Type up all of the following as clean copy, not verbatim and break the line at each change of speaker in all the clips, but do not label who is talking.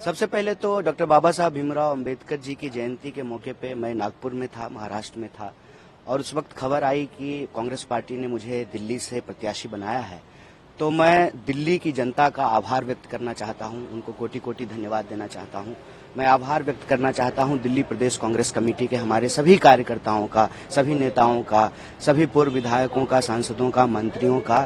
सबसे पहले तो डॉक्टर बाबा साहब भीमराव अंबेडकर जी की जयंती के मौके पे मैं नागपुर में था, महाराष्ट्र में था, और उस वक्त खबर आई कि कांग्रेस पार्टी ने मुझे दिल्ली से प्रत्याशी बनाया है। तो मैं दिल्ली की जनता का आभार व्यक्त करना चाहता हूं, उनको कोटि कोटि धन्यवाद देना चाहता हूं। मैं आभार व्यक्त करना चाहता हूं दिल्ली प्रदेश कांग्रेस कमेटी के हमारे सभी कार्यकर्ताओं का, सभी नेताओं का, सभी पूर्व विधायकों का, सांसदों का, मंत्रियों का,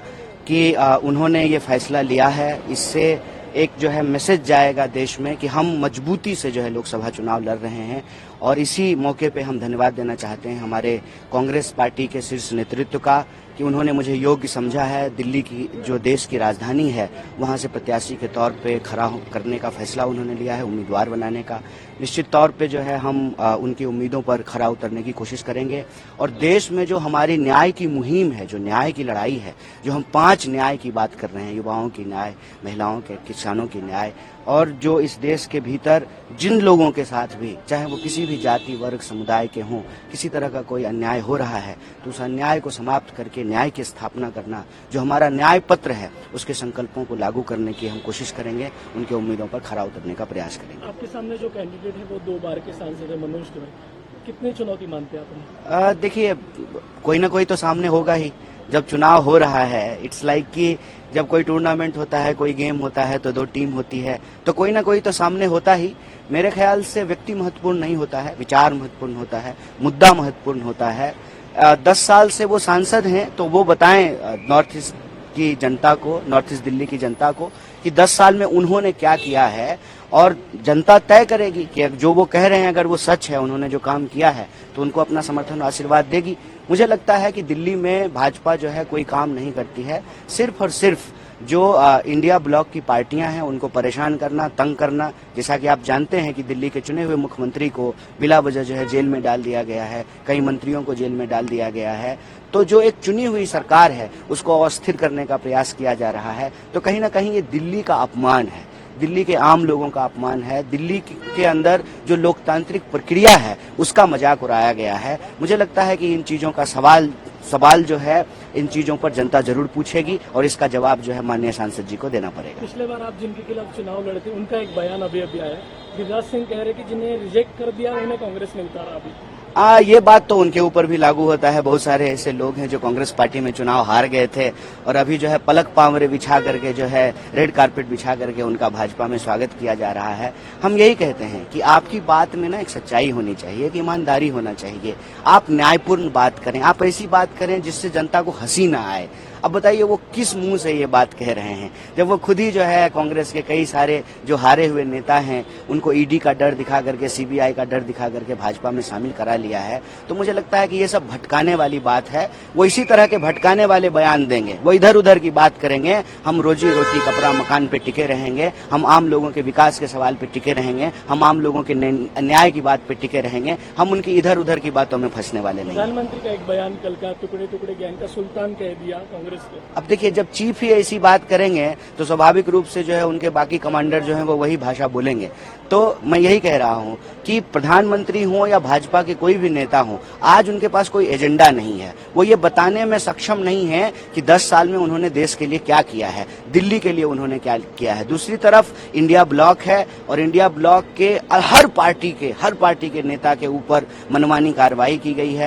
कि उन्होंने ये फैसला लिया है। इससे एक जो है मैसेज जाएगा देश में कि हम मजबूती से जो है लोकसभा चुनाव लड़ रहे हैं। और इसी मौके पे हम धन्यवाद देना चाहते हैं हमारे कांग्रेस पार्टी के शीर्ष नेतृत्व का कि उन्होंने मुझे योग्य समझा है। दिल्ली की जो देश की राजधानी है वहां से प्रत्याशी के तौर पे खड़ा करने का फैसला उन्होंने लिया है, उम्मीदवार बनाने का। निश्चित तौर पे जो है हम उनकी उम्मीदों पर खरा उतरने की कोशिश करेंगे। और देश में जो हमारी न्याय की मुहिम है, जो न्याय की लड़ाई है, जो हम 5 न्याय की बात कर रहे हैं, युवाओं की न्याय, महिलाओं के, किसानों की न्याय, और जो इस देश के भीतर जिन लोगों के साथ भी, चाहे वो किसी भी जाति वर्ग समुदाय के हों, किसी तरह का कोई अन्याय हो रहा है तो उस अन्याय को समाप्त करके न्याय की स्थापना करना, जो हमारा न्याय पत्र है उसके संकल्पों को लागू करने की हम कोशिश करेंगे, उनके उम्मीदों पर खरा उतरने का प्रयास करेंगे।
आपके सामने जो कैंडिडेट है वो 2 बार के सांसद है, मनोज तिवारी, कितनी चुनौती मानते हैं आप?
देखिए, कोई ना कोई तो सामने होगा ही। जब चुनाव हो रहा है, इट्स लाइक कि जब कोई टूर्नामेंट होता है, कोई गेम होता है तो 2 टीम होती है, तो कोई ना कोई तो सामने होता ही। मेरे ख्याल से व्यक्ति महत्वपूर्ण नहीं होता है, विचार महत्वपूर्ण होता है, मुद्दा महत्वपूर्ण होता है। 10 साल से वो सांसद हैं तो वो बताएं नॉर्थ ईस्ट की जनता को, नॉर्थ ईस्ट दिल्ली की जनता को, कि 10 साल में उन्होंने क्या किया है। और जनता तय करेगी कि जो वो कह रहे हैं अगर वो सच है, उन्होंने जो काम किया है, तो उनको अपना समर्थन और आशीर्वाद देगी। मुझे लगता है कि दिल्ली में भाजपा जो है कोई काम नहीं करती है, सिर्फ और सिर्फ जो इंडिया ब्लॉक की पार्टियां हैं उनको परेशान करना, तंग करना। जैसा कि आप जानते हैं कि दिल्ली के चुने हुए मुख्यमंत्री को बिला वजह जो है जेल में डाल दिया गया है, कई मंत्रियों को जेल में डाल दिया गया है। तो जो एक चुनी हुई सरकार है उसको अस्थिर करने का प्रयास किया जा रहा है। तो कहीं ना कहीं ये दिल्ली का अपमान है, दिल्ली के आम लोगों का अपमान है, दिल्ली के अंदर जो लोकतांत्रिक प्रक्रिया है उसका मजाक उड़ाया गया है। मुझे लगता है कि इन चीजों का सवाल जो है, इन चीजों पर जनता जरूर पूछेगी और इसका जवाब जो है माननीय सांसद जी को देना पड़ेगा।
पिछले बार आप जिनके खिलाफ चुनाव लड़े थे उनका एक बयान अभी आया है, गिरिराज सिंह कह रहे कि जिन्हें रिजेक्ट कर दिया उन्हें कांग्रेस ने उतारा। अभी
ये बात तो उनके ऊपर भी लागू होता है। बहुत सारे ऐसे लोग हैं जो कांग्रेस पार्टी में चुनाव हार गए थे और अभी जो है पलक पावरे बिछा करके, जो है रेड कारपेट बिछा करके उनका भाजपा में स्वागत किया जा रहा है। हम यही कहते हैं कि आपकी बात में ना एक सच्चाई होनी चाहिए, एक ईमानदारी होना चाहिए। आप न्यायपूर्ण बात करें, आप ऐसी बात करें जिससे जनता को हंसी ना आए। अब बताइए वो किस मुंह से ये बात कह रहे हैं, जब वो खुद ही जो है कांग्रेस के कई सारे जो हारे हुए नेता हैं उनको ईडी का डर दिखा करके, सीबीआई का डर दिखा करके भाजपा में शामिल करा लिया है। तो मुझे लगता है कि ये सब भटकाने वाली बात है। वो इसी तरह के भटकाने वाले बयान देंगे, वो इधर उधर की बात करेंगे। हम रोजी रोटी कपड़ा मकान पे टिके रहेंगे, हम आम लोगों के विकास के सवाल पे टिके रहेंगे, हम आम लोगों के न्याय की बात पे टिके रहेंगे। हम उनकी इधर उधर की बातों में फंसने वाले नहीं।
प्रधानमंत्री का एक बयान कल का, टुकड़े टुकड़े ज्ञान का सुल्तान कह दिया कांग्रेस को।
अब देखिए, जब चीफ ही ऐसी बात करेंगे तो स्वाभाविक रूप से जो है उनके बाकी कमांडर जो है वो वही भाषा बोलेंगे। तो मैं यही कह रहा हूं कि प्रधानमंत्री हो या भाजपा के कोई भी नेता हो, आज उनके पास कोई एजेंडा नहीं है। वो ये बताने में सक्षम नहीं है कि 10 साल में उन्होंने देश के लिए क्या किया है, दिल्ली के लिए उन्होंने क्या किया है। दूसरी तरफ इंडिया ब्लॉक है और इंडिया ब्लॉक के हर पार्टी के नेता के ऊपर मनमानी कार्रवाई की गई है।